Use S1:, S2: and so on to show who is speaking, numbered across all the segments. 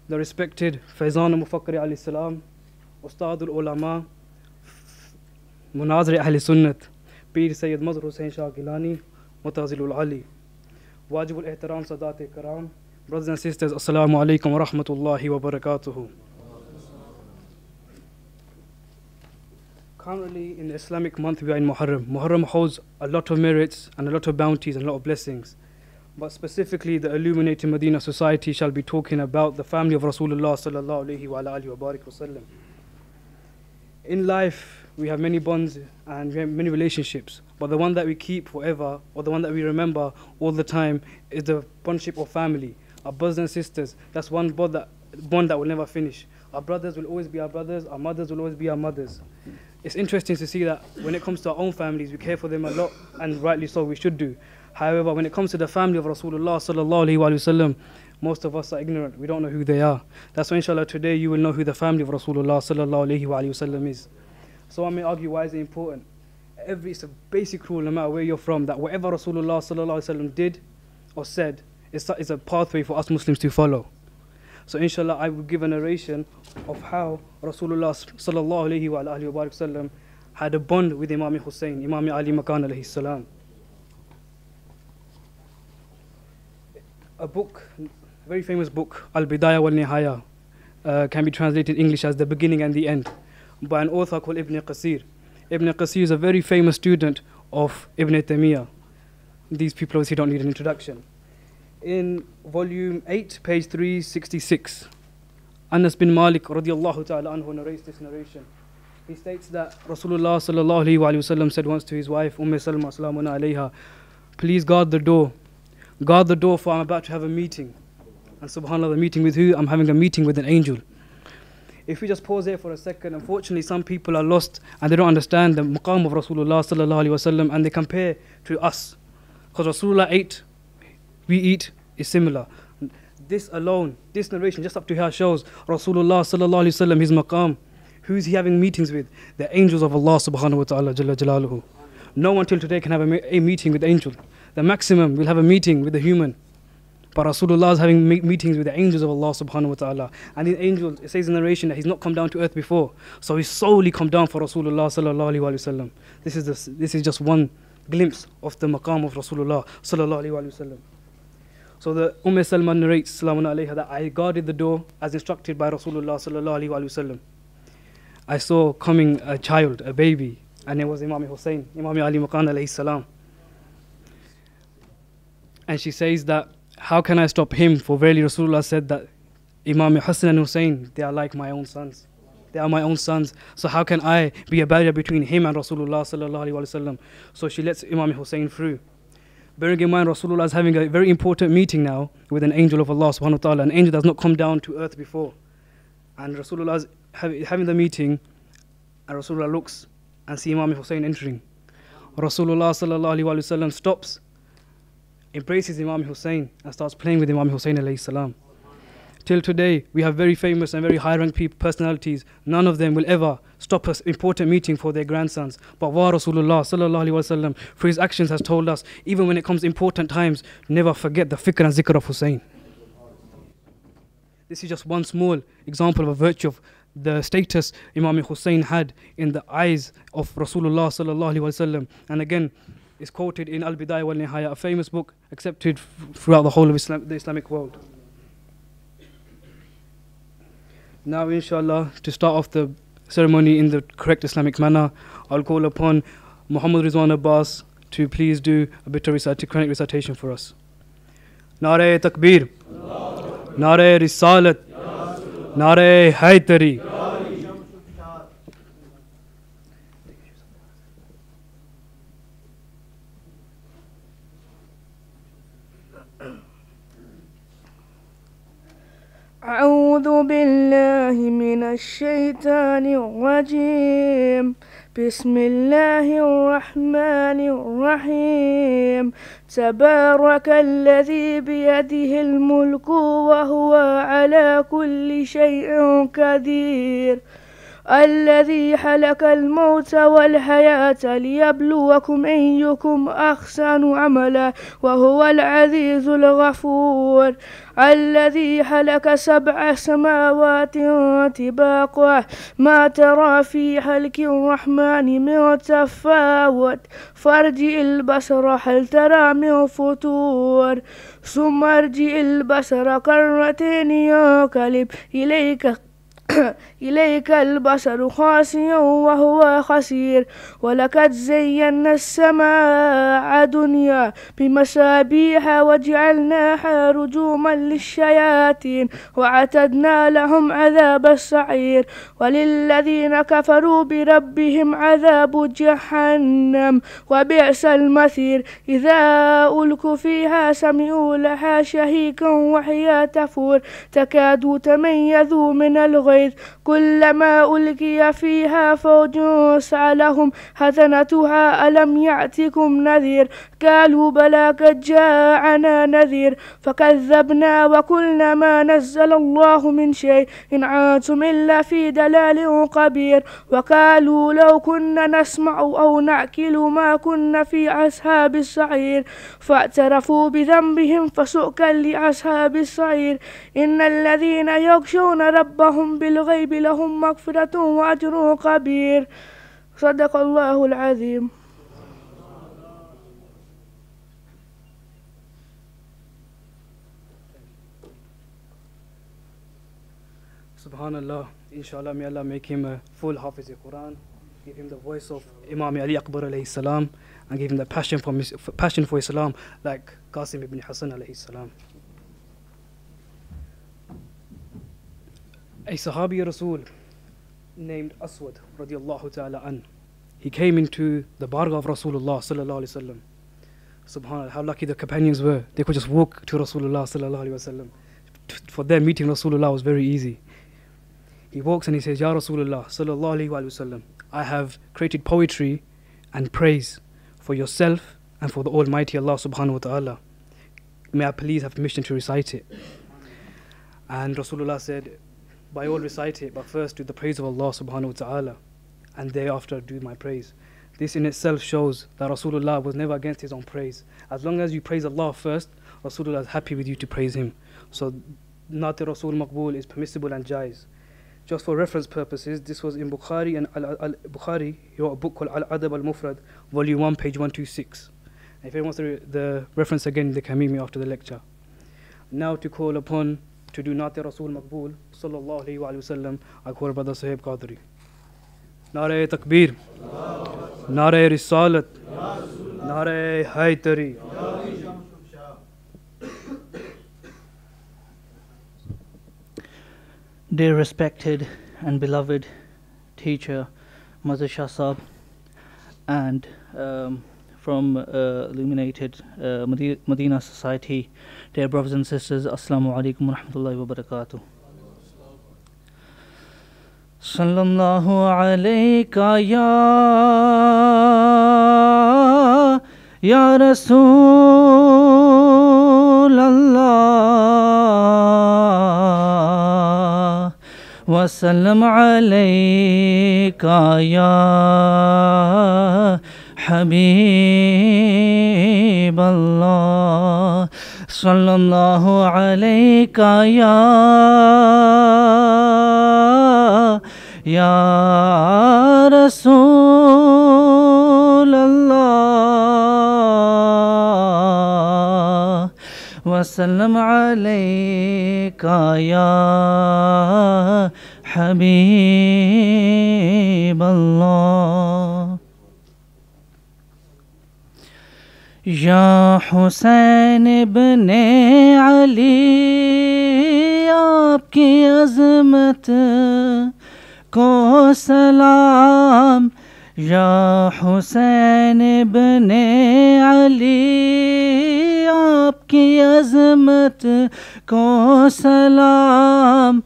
S1: the respected Faizan Mufakkari alayhi salam, Ustad al-Ulama, Munazir Ahl Sunnat, Peer Sayyid Mazhar Hussain Shah Gilani, Mutazilul Ali, Wajibul Ihtaram Sadat Karam, brothers and sisters, Assalamu alaikum wa rahmatullahi wa barakatuhu. Currently in the Islamic month we are in Muharram. Muharram holds a lot of merits and a lot of bounties and a lot of blessings. But specifically the Illuminated Madina Society shall be talking about the family of Rasulullah sallallahu alayhi wa alihi wa barik wasallam. In life we have many bonds and we have many relationships, but the one that we keep forever, or the one that we remember all the time, is the bondship of family. Our brothers and sisters, that's one bond that will never finish. Our brothers will always be our brothers, our mothers will always be our mothers. It's interesting to see that when it comes to our own families, we care for them a lot, and rightly so, we should do. However, when it comes to the family of Rasulullah sallallahu alaihi wasallam, most of us are ignorant. We don't know who they are. That's why inshallah today you will know who the family of Rasulullah sallallahu alaihi wasallam is. So I may argue, why is it important? It's a basic rule no matter where you're from, that whatever Rasulullah sallallahu alaihi wasallam did or said is a pathway for us Muslims to follow. So inshallah I will give a narration of how Rasulullah sallallahu alaihi wa sallam had a bond with Imam Hussain, Imam Ali Makan alayhi salam. A book, a very famous book, Al-Bidayah wal-Nihaya, can be translated in English as The Beginning and the End, by an author called Ibn Qasir. Ibn Qasir is a very famous student of Ibn Taymiyyah. These people obviously don't need an introduction. In volume 8, page 366, Anas bin Malik radiyallahu ta'ala anhu narrates this narration. He states that Rasulullah sallallahu alayhi wa sallam said once to his wife, Salma salamuna alayha, please guard the door. Guard the door, for I'm about to have a meeting. And subhanAllah, the meeting with who? I'm having a meeting with an angel. If we just pause there for a second, unfortunately some people are lost and they don't understand the maqam of Rasulullah sallallahu alayhi wa sallam, and they compare to us. Because Rasulullah ate, we eat, is similar. This alone, this narration just up to here shows Rasulullah sallallahu alayhi wa sallam, his maqam. Who is he having meetings with? The angels of Allah subhanahu wa ta'ala jalla jalaluhu. No one till today can have a meeting with the angel. The maximum will have a meeting with the human. But Rasulullah is having meetings with the angels of Allah subhanahu wa ta'ala. And the angel, it says in the narration that he's not come down to earth before. So he's solely come down for Rasulullah sallallahu alayhi wa sallam. This is just one glimpse of the maqam of Rasulullah sallallahu alayhi wa sallam. So the Salma narrates, salamun alayha, that I guarded the door as instructed by Rasulullah sallallahu alayhi wa sallam. I saw coming a child, a baby, and it was Imam Hussain, Imam Ali Makan alayhi salam. And she says that, how can I stop him? For verily Rasulullah said that Imam Hassan and Hussain, they are like my own sons. They are my own sons. So how can I be a barrier between him and Rasulullah sallallahu alaihi wasallam? So she lets Imam Hussain through. Bearing in mind, Rasulullah is having a very important meeting now with an angel of Allah subhanahu wa ta'ala, an angel that has not come down to earth before. And Rasulullah is having the meeting, and Rasulullah looks and sees Imam Hussain entering. Rasulullah sallallahu alaihi wasallam stops, embraces Imam Hussain and starts playing with Imam Hussain alayhi salam. Till today, we have very famous and very high-ranked personalities. None of them will ever stop an important meeting for their grandsons. But Rasulullah sallallahu alaihi wasallam, for his actions, has told us, even when it comes to important times, never forget the fikr and zikr of Hussain. This is just one small example of a virtue of the status Imam Hussain had in the eyes of Rasulullah sallallahu alaihi wasallam. And again, is quoted in Al-Bidayah wal-Nihaya, a famous book accepted throughout the whole of the Islamic world. Now, inshallah, to start off the ceremony in the correct Islamic manner, I'll call upon Muhammad Rizwan Abbas to please do a bit of Quranic recitation for us. Nare Takbir, Nare Risalat, Nare Haydari.
S2: أعوذ بالله من الشيطان الرجيم بسم الله الرحمن الرحيم تبارك الذي بيده الملك وهو على كل شيء قدير الذي خلق الموت والحياة ليبلوكم أيكم أحسن عملا وهو العزيز الغفور. الذي خلق 7 سماوات طباقا ما ترى في خلق الرحمن من تفاوت فارجع البصر هل ترى من فتور ثم ارجع البصر كرتين ينقلب إليك البصر خاسئا وهو خسير. ولقد زينا السماء دنيا بمصابيح وجعلناها رجوما للشياطين وأعتدنا لهم عذاب السعير. وللذين كفروا بربهم عذاب جهنم وبئس المصير. إذا ألقوا فيها سمعوا لها شهيقا وهي تفور تكاد تميز من الغيظ كلما ألقي فيها فوج سألهم خزنتها ألم يأتكم نذير قالوا بلى قد جاءنا نذير فكذبنا وقلنا ما نزل الله من شيء إن أنتم إلا في ضلال كبير. وقالوا لو كنا نسمع أو نعقل ما كنا في أصحاب السعير فاعترفوا بذنبهم فسؤكا لأصحاب السعير. إن الذين يخشون ربهم بالغيب لهم مغفرة وأجر كبير. صدق الله العظيم.
S1: Subhanallah, inshallah, may Allah make him a full Hafiz Quran, give him the voice of Imam Ali Akbar alayhi salam, and give him the passion for Islam like Qasim ibn Hassan alayhi salam. A Sahabi Rasul named Aswad radiallahu ta'ala an. He came into the barga of Rasulullah sallallahu alayhi wasallam. Subhanallah, how lucky the companions were. They could just walk to Rasulullah sallallahu alayhi wasallam. For them, meeting Rasulullah was very easy. He walks and he says, Ya Rasulullah sallallahu alayhi wasallam, I have created poetry and praise for yourself and for the Almighty Allah subhanahu wa ta'ala. May I please have permission to recite it? And Rasulullah said, by all recite it, but first do the praise of Allah subhanahu wa ta'ala, and thereafter do my praise. This in itself shows that Rasulullah was never against his own praise. As long as you praise Allah first, Rasulullah is happy with you to praise him. So Nati Rasul Maqbool is permissible and jais. Just for reference purposes, this was in Bukhari, and Bukhari, he wrote a book called Al-Adab Al-Mufrad, volume 1, page 126. And if anyone wants the reference again, they can meet me after the lecture. Now to call upon to do Nati Rasul Maqbool sallallahu alayhi wa sallam, I call brother Sahib Qadri. Nare Takbir, Nare Risalat, Nare Haytari.
S3: Dear respected and beloved teacher Mazhar Shah Sahab, and from Illuminated Madina Society, dear brothers and sisters, Assalamu alaikum wa rahmatullahi wa barakatuh. Sallallahu alayka ya Rasul Allah, wa sallam alayka ya Habib Allah, sallallahu alayka ya Rasul Allah, wa sallam alayka ya Habib Allah. या हुसैन इब्ने अली आपकी अज़मत को सलाम, या हुसैन इब्ने अली आप کی عظمت کو سلام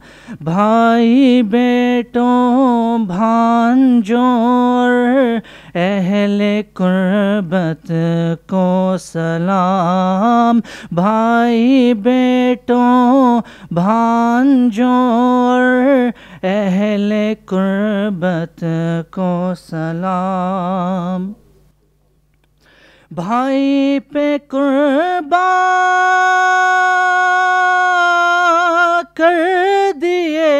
S3: بھائی بیٹوں بھانجوں اور اہل قربت کو سلام بھائی بیٹوں بھانجوں اور اہل قربت کو سلام بھائی پہ قربان کر دیے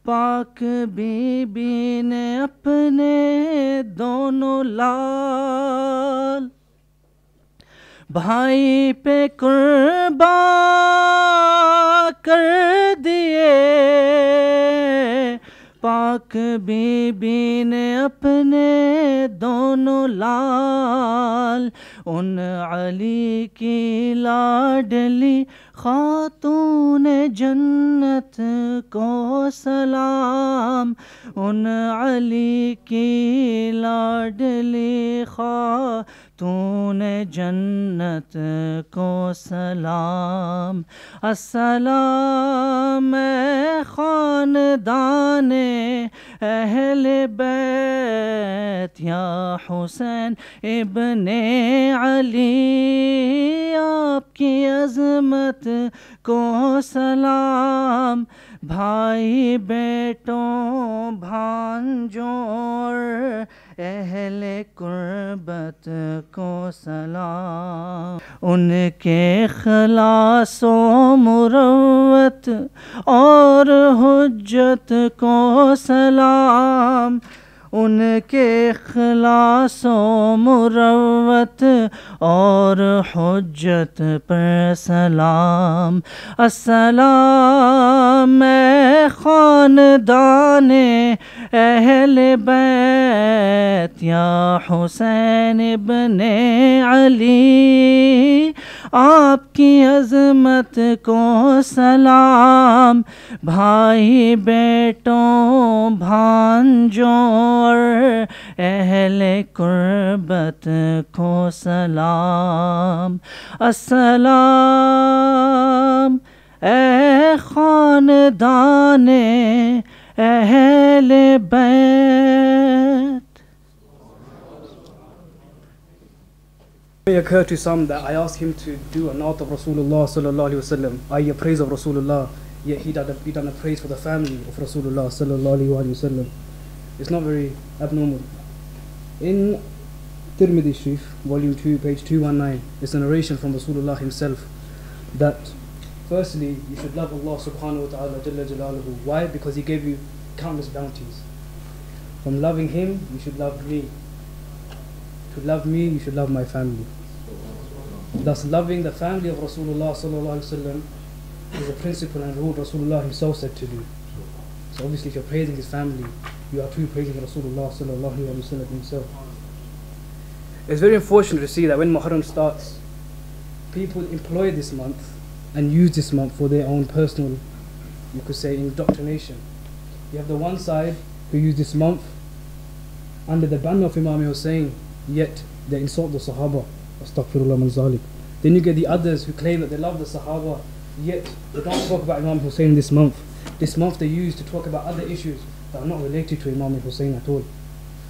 S3: پاک بی بی نے اپنے دونوں لال بھائی پہ قربان کر دیے پاک بی بی نے اپنے دونوں لال ان علی کی لاڈلی خاتون جنت کو سلام ان علی کی لاڈلی خاتون جنت کو سلام السلام اے خاندان اہل بیت یا حسین ابن علی آپ کی عظمت کو سلام بھائی بیٹوں بھانجوں اور اہل قربت کو سلام ان کے اخلاص و مروت اور حجت کو سلام ان کے اخلاص و مروت اور حجت پر سلام السلام اے خاندان اہل بیت یا حسین ابن علی آپ کی عظمت کو سلام بھائی بیٹوں بھانجوں اور اہل قربت کو سلام السلام اے خاندان اہل بیت.
S1: It may occur to some that I asked him to do a naat of Rasulullah sallallahu alaihi wasallam, i.e. a praise of Rasulullah, yet he done a praise for the family of Rasulullah sallallahu alaihi wasallam. It's not very abnormal. In Tirmidhi Sharif, volume 2, page 219, it's a narration from Rasulullah himself that firstly, you should love Allah subhanahu wa ta'ala jalla jalaluhu. Why? Because he gave you countless bounties. From loving him, you should love me. To love me, you should love my family. Thus, loving the family of Rasulullah sallallahu alaihi wasallam is a principle and rule Rasulullah himself said to do. So obviously, if you're praising his family, you are too praising Rasulullah sallallahu alaihi wasallam himself. It's very unfortunate to see that when Muharram starts, people employ this month and use this month for their own personal, you could say, indoctrination. You have the one side who use this month under the banner of Imam Hussein, yet they insult the Sahaba. Astaghfirullah min zalik. Then you get the others who claim that they love the Sahaba, yet they don't talk about Imam Hussein this month. This month they use to talk about other issues that are not related to Imam Hussein at all.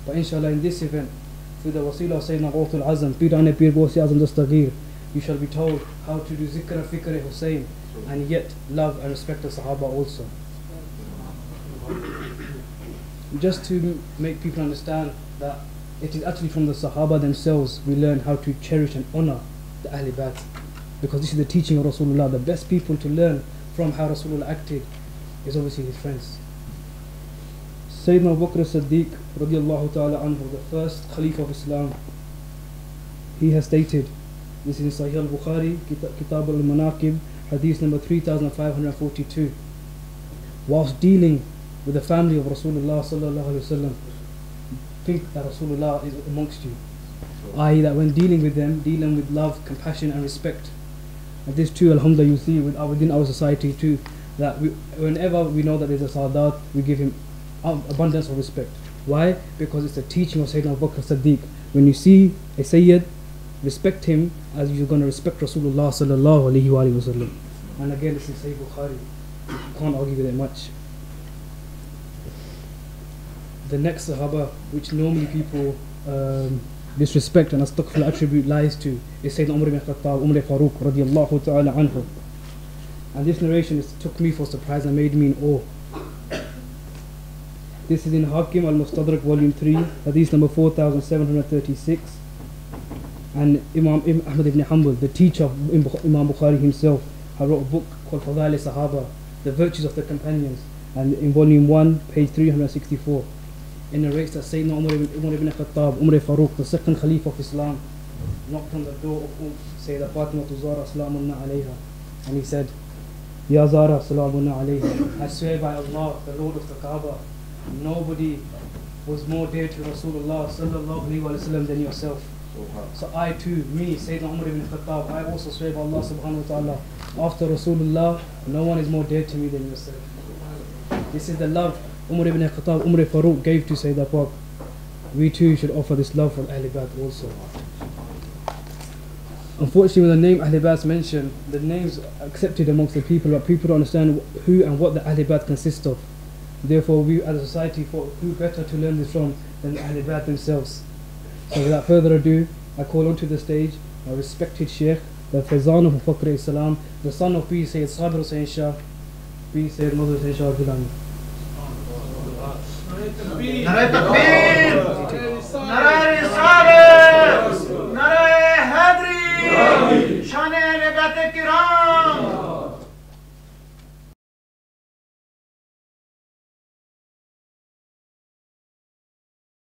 S1: But inshallah, in this event, through the wasila of Sayyidina Ghawthul Azam, Pirane Pir Gawsi Azam Dastagir, you shall be told how to do zikr and fikr Hussein and yet love and respect the Sahaba also. Just to make people understand that it is actually from the Sahaba themselves we learn how to cherish and honor the Ahl Bayt, because this is the teaching of Rasulullah. The best people to learn from how Rasulullah acted is obviously his friends. Sayyidina Abu Bakr as-Siddiq radiallahu ta'ala anhu, the first Khalifah of Islam, he has stated, this is in Sahih al-Bukhari, Kitab al-Manaqib, hadith number 3542, whilst dealing with the family of Rasulullah sallallahu alaihi wasallam, think that Rasulullah is amongst you, i.e. that when dealing with them, dealing with love, compassion and respect. And this too, alhamdulillah, you see within our society too, that whenever we know that there's a Sadat, we give him abundance of respect. Why? Because it's the teaching of Sayyidina Abu Bakr as-Siddiq. When you see a Sayyid respect him as you're going to respect Rasulullah sallallahu alaihi wasallam. And again, this is Sahih Bukhari. You can't argue with it much. The next Sahaba, which normally people disrespect and astaghfirullah attribute lies to, is Sayyidina Umar ibn Khattab, Umar Farooq radiyallahu ta'ala anhu. And this narration took me for surprise and made me in awe. This is in Hakim al-Mustadrak volume 3, hadith number 4736. And Imam Ahmad ibn Hanbal, the teacher of Imam Bukhari himself, wrote a book called Fadail Sahaba, the virtues of the companions. And in volume 1, page 364, it narrates that Sayyidina Umar ibn Khattab, Umar Farooq, the second Khalifah of Islam, knocked on the door of Sayyidah Fatima Zahra salamunna alayha, and he said, Ya Zahra salamunna alayha, I swear by Allah, the Lord of the Kaaba, nobody was more dear to Rasulullah sallallahu alayhi wa sallam than yourself. So I too, me, Sayyidina Umar ibn Khattab, I also swear by Allah subhanahu wa ta'ala, after Rasulullah, no one is more dear to me than yourself. This is the love Umar ibn Khattab, Umar Farooq gave to Sayyidah Pak. We too should offer this love for Ahl Bayt also. Unfortunately, when the name Ahl Bayt is mentioned, the names are accepted amongst the people, but people don't understand who and what the Ahl Bayt consists of. Therefore, we as a society thought who better to learn this from than the Ahl Bayt themselves. So without further ado, I call onto the stage our respected Sheikh, the Faizan of Mufakr Islam, the son of P. Sayyid Sabir Hussain Shah, P. Sayyid Mother Hussain Shah Gilani.